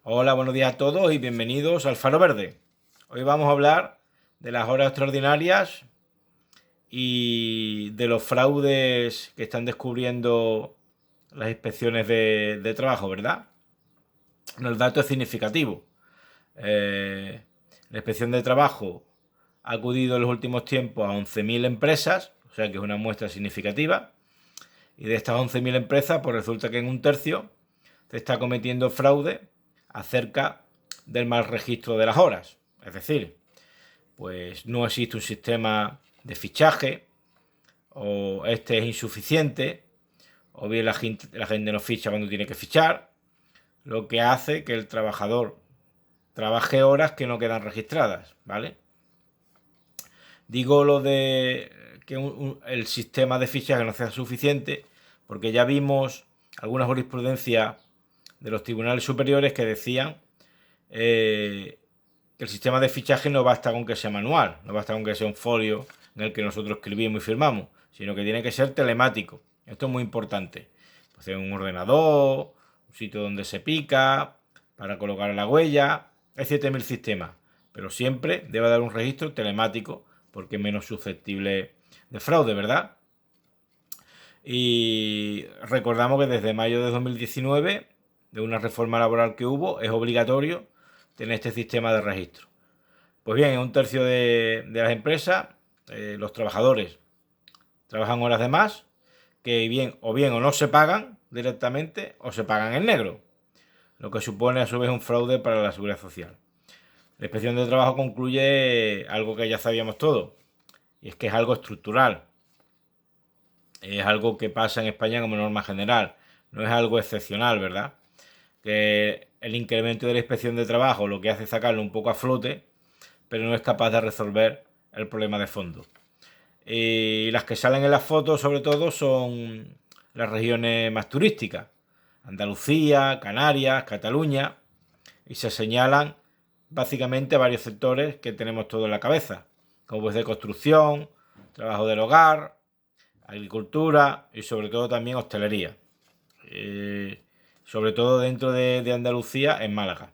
Hola, buenos días a todos y bienvenidos al Faro Verde. Hoy vamos a hablar de las horas extraordinarias y de los fraudes que están descubriendo las inspecciones de trabajo, ¿verdad? El dato es significativo. La inspección de trabajo ha acudido en los últimos tiempos a 11.000 empresas, o sea que es una muestra significativa. Y de estas 11.000 empresas, pues resulta que en un tercio se está cometiendo fraude acerca del mal registro de las horas. Es decir, pues no existe un sistema de fichaje, o este es insuficiente, o bien la gente no ficha cuando tiene que fichar, lo que hace que el trabajador trabaje horas que no quedan registradas, ¿vale? Digo lo de que el sistema de fichaje no sea suficiente porque ya vimos alguna jurisprudencia de los tribunales superiores que decían que el sistema de fichaje no basta con que sea manual, no basta con que sea un folio en el que nosotros escribimos y firmamos, sino que tiene que ser telemático. Esto es muy importante. Pues en un ordenador, un sitio donde se pica, para colocar la huella. Hay 7.000 sistemas, pero siempre debe dar un registro telemático porque es menos susceptible de fraude, ¿verdad? Y recordamos que desde mayo de 2019, de una reforma laboral que hubo, es obligatorio tener este sistema de registro. Pues bien, en un tercio de las empresas, los trabajadores trabajan horas de más, que bien o no se pagan directamente o se pagan en negro, lo que supone a su vez un fraude para la seguridad social. La inspección de trabajo concluye algo que ya sabíamos todos, y es que es algo estructural. Es algo que pasa en España como norma general, no es algo excepcional, ¿verdad? Que el incremento de la inspección de trabajo lo que hace es sacarlo un poco a flote, pero no es capaz de resolver el problema de fondo. Y las que salen en las fotos, sobre todo, son las regiones más turísticas: Andalucía, Canarias, Cataluña, y se señalan básicamente varios sectores que tenemos todos en la cabeza, como pues de construcción, trabajo del hogar, agricultura y sobre todo también hostelería. Sobre todo dentro de Andalucía, en Málaga.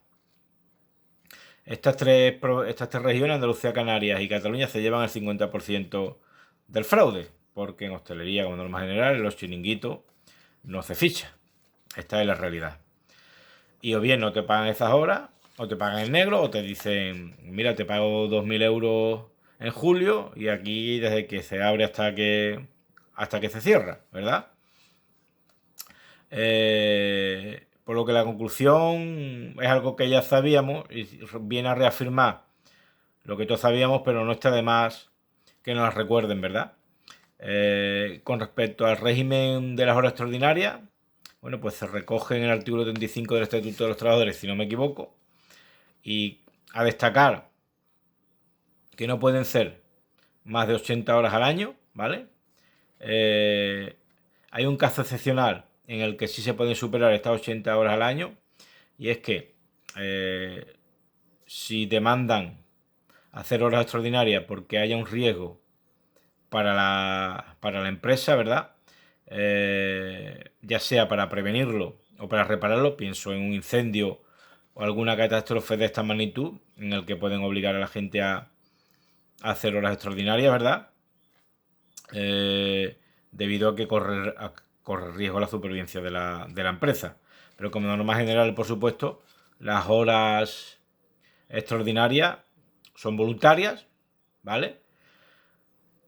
Estas tres regiones, Andalucía, Canarias y Cataluña, se llevan el 50% del fraude, porque en hostelería, como norma general, en los chiringuitos no se ficha. Esta es la realidad. Y o bien no te pagan esas horas, o te pagan en negro, o te dicen, mira, te pago 2.000 euros en julio y aquí desde que se abre hasta que se cierra, ¿verdad? Por lo que la conclusión es algo que ya sabíamos y viene a reafirmar lo que todos sabíamos, pero no está de más que nos recuerden, ¿verdad? Con respecto al régimen de las horas extraordinarias, bueno, pues se recoge en el artículo 35 del Estatuto de los Trabajadores, si no me equivoco, y a destacar que no pueden ser más de 80 horas al año, ¿vale? Hay un caso excepcional en el que sí se pueden superar estas 80 horas al año, y es que si demandan hacer horas extraordinarias porque haya un riesgo para la empresa, ¿verdad? Ya sea para prevenirlo o para repararlo, pienso en un incendio o alguna catástrofe de esta magnitud en el que pueden obligar a la gente a hacer horas extraordinarias, ¿verdad? Debido a que corre riesgo la supervivencia de la empresa. Pero como norma general, por supuesto, las horas extraordinarias son voluntarias, ¿vale?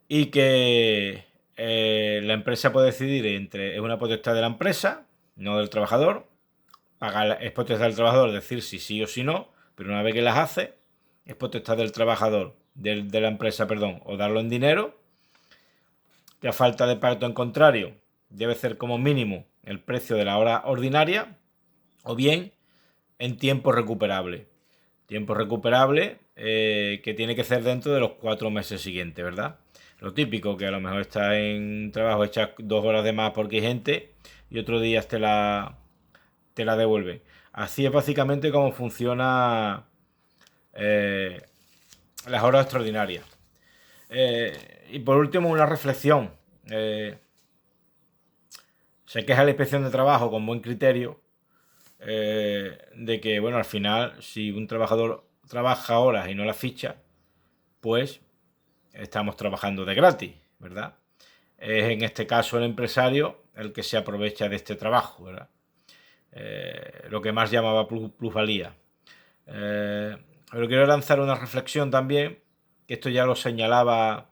Y que la empresa puede decidir es una potestad de la empresa, no del trabajador. Es potestad del trabajador decir si sí o si no, pero una vez que las hace, es potestad del trabajador, de la empresa, perdón, o darlo en dinero, que a falta de pacto en contrario debe ser como mínimo el precio de la hora ordinaria, o bien en tiempo recuperable. Tiempo recuperable que tiene que ser dentro de los 4 meses siguientes, ¿verdad? Lo típico, que a lo mejor está en trabajo, echas 2 horas de más porque hay gente y otro día te la devuelven. Así es básicamente como funciona las horas extraordinarias. Y por último, una reflexión. Se queja la inspección de trabajo con buen criterio, de que, bueno, al final, si un trabajador trabaja horas y no las ficha, pues estamos trabajando de gratis, ¿verdad? Es en este caso el empresario el que se aprovecha de este trabajo, ¿verdad? Lo que más llamaba plusvalía. Pero quiero lanzar una reflexión también, que esto ya lo señalaba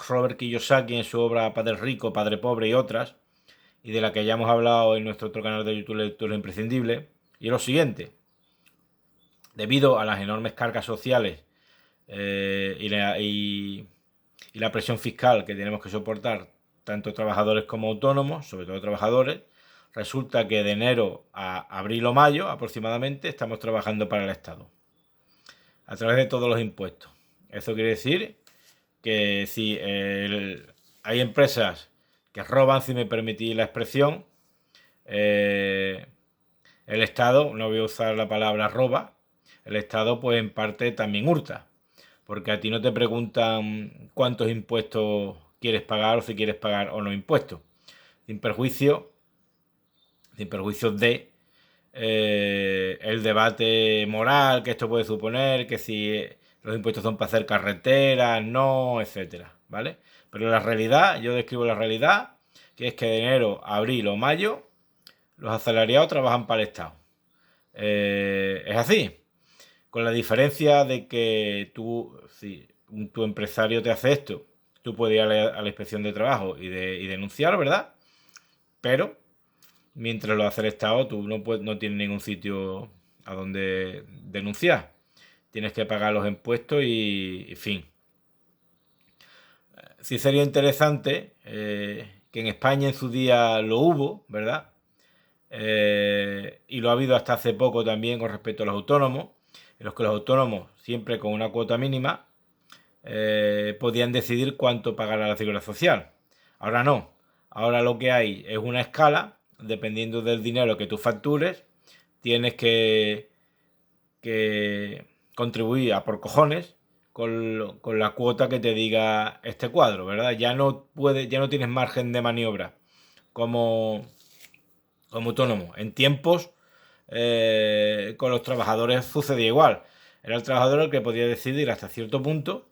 Robert Kiyosaki en su obra Padre Rico, Padre Pobre y otras, y de la que ya hemos hablado en nuestro otro canal de YouTube Lectura Imprescindible, y es lo siguiente. Debido a las enormes cargas sociales y la presión fiscal que tenemos que soportar tanto trabajadores como autónomos, sobre todo trabajadores, resulta que de enero a abril o mayo aproximadamente estamos trabajando para el Estado a través de todos los impuestos. Eso quiere decir que si hay empresas que roban, si me permitís la expresión, el Estado, no voy a usar la palabra roba, el Estado pues en parte también hurta, porque a ti no te preguntan cuántos impuestos quieres pagar o si quieres pagar o no impuestos, sin perjuicio de el debate moral que esto puede suponer, que si los impuestos son para hacer carreteras, no, etcétera, ¿vale? Pero la realidad, yo describo la realidad, que es que de enero, abril o mayo, los asalariados trabajan para el Estado. Es así, con la diferencia de que tú, si tu empresario te hace esto, tú puedes ir a la inspección de trabajo y denunciar, ¿verdad? Pero mientras lo hace el Estado, tú no tienes ningún sitio a donde denunciar. Tienes que pagar los impuestos y fin. Sí sería interesante que en España en su día lo hubo, ¿verdad? Y lo ha habido hasta hace poco también con respecto a los autónomos, en los que los autónomos, siempre con una cuota mínima, podían decidir cuánto pagar a la seguridad social. Ahora no. Ahora lo que hay es una escala, dependiendo del dinero que tú factures, tienes que contribuir a por cojones con la cuota que te diga este cuadro, ¿verdad? Ya no tienes margen de maniobra como autónomo. En tiempos con los trabajadores sucedía igual. Era el trabajador el que podía decidir hasta cierto punto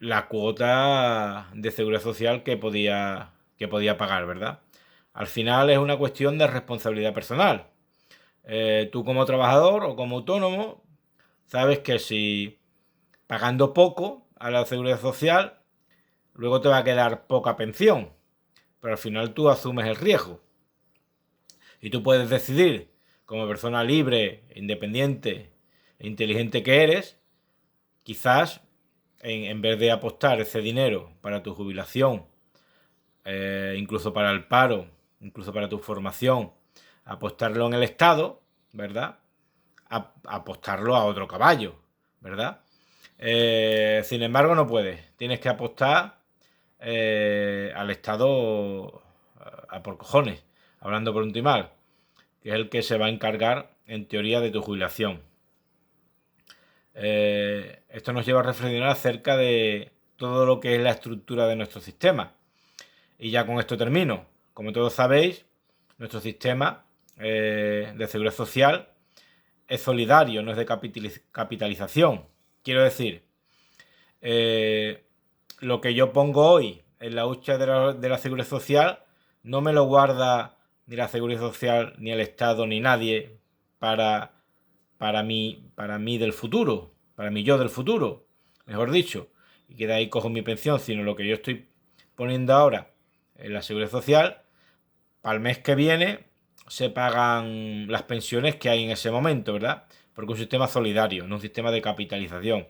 la cuota de seguridad social que podía pagar, ¿verdad? Al final es una cuestión de responsabilidad personal. Tú como trabajador o como autónomo sabes que si pagando poco a la seguridad social, luego te va a quedar poca pensión, pero al final tú asumes el riesgo. Y tú puedes decidir, como persona libre, independiente e inteligente que eres, quizás en vez de apostar ese dinero para tu jubilación, incluso para el paro, incluso para tu formación, apostarlo en el Estado, ¿verdad? Apostarlo a otro caballo, ¿verdad? Sin embargo, no puedes. Tienes que apostar al Estado a por cojones, hablando por un timal, que es el que se va a encargar, en teoría, de tu jubilación. Esto nos lleva a reflexionar acerca de todo lo que es la estructura de nuestro sistema. Y ya con esto termino. Como todos sabéis, nuestro sistema de seguridad social es solidario, no es de capitalización. Quiero decir, lo que yo pongo hoy en la hucha de la seguridad social no me lo guarda ni la seguridad social, ni el Estado, ni nadie para mí del futuro, para mí yo del futuro, mejor dicho, y que de ahí cojo mi pensión, sino lo que yo estoy poniendo ahora en la seguridad social, para el mes que viene se pagan las pensiones que hay en ese momento, ¿verdad? Porque es un sistema solidario, no un sistema de capitalización.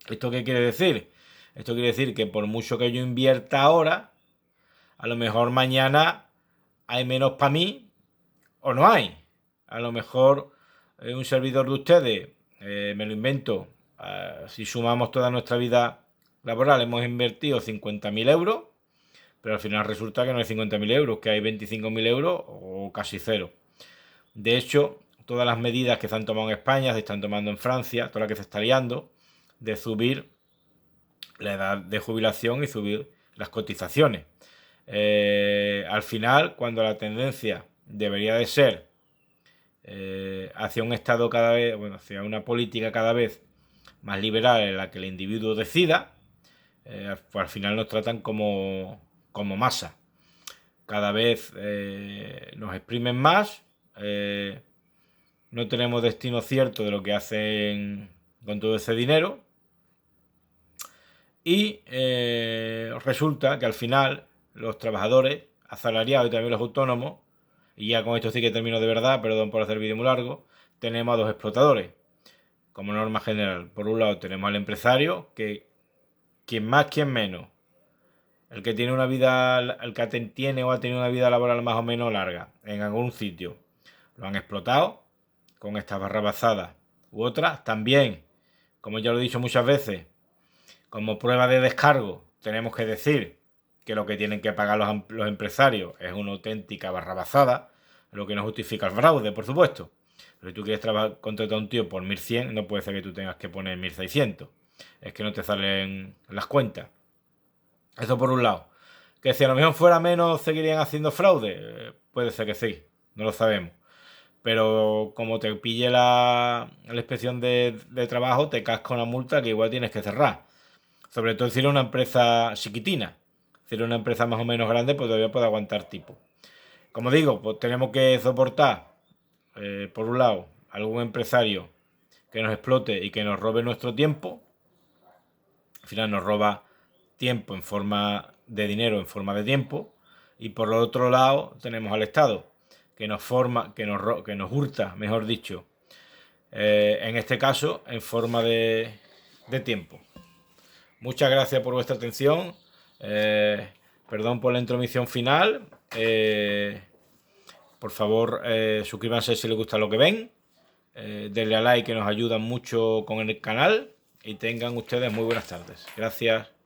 ¿Esto qué quiere decir? Esto quiere decir que por mucho que yo invierta ahora, a lo mejor mañana hay menos para mí o no hay. A lo mejor un servidor de ustedes, me lo invento, si sumamos toda nuestra vida laboral, hemos invertido 50.000 euros, pero al final resulta que no hay 50.000 euros, que hay 25.000 euros o casi cero. De hecho, todas las medidas que se han tomado en España, se están tomando en Francia, todas las que se está liando, de subir la edad de jubilación y subir las cotizaciones. Al final, cuando la tendencia debería de ser hacia un Estado cada vez, bueno, hacia una política cada vez más liberal en la que el individuo decida, pues al final nos tratan como masa. Cada vez nos exprimen más, no tenemos destino cierto de lo que hacen con todo ese dinero y resulta que al final los trabajadores asalariados y también los autónomos, y ya con esto sí que termino de verdad, perdón por hacer el vídeo muy largo, tenemos a dos explotadores como norma general. Por un lado tenemos al empresario, que quien más, quien menos, el que tiene una vida, el que tiene o ha tenido una vida laboral más o menos larga en algún sitio, lo han explotado con estas barrabasadas u otras. También, como ya lo he dicho muchas veces, como prueba de descargo, tenemos que decir que lo que tienen que pagar los empresarios es una auténtica barrabasada, lo que no justifica el fraude, por supuesto. Pero si tú quieres contratar a un tío por 1.100, no puede ser que tú tengas que poner 1.600. Es que no te salen las cuentas. Eso por un lado. Que si a lo mejor fuera menos, ¿seguirían haciendo fraude? Puede ser que sí, no lo sabemos. Pero como te pille la inspección de trabajo, te casca una multa que igual tienes que cerrar. Sobre todo si eres una empresa chiquitina. Si eres una empresa más o menos grande, pues todavía puede aguantar tipo. Como digo, pues tenemos que soportar, por un lado, algún empresario que nos explote y que nos robe nuestro tiempo. Al final nos roba tiempo en forma de dinero, en forma de tiempo. Y por el otro lado tenemos al Estado, que nos hurta, mejor dicho, en este caso, en forma de tiempo. Muchas gracias por vuestra atención. Perdón por la intromisión final. Por favor, suscríbanse si les gusta lo que ven. Denle a like, que nos ayudan mucho con el canal. Y tengan ustedes muy buenas tardes. Gracias.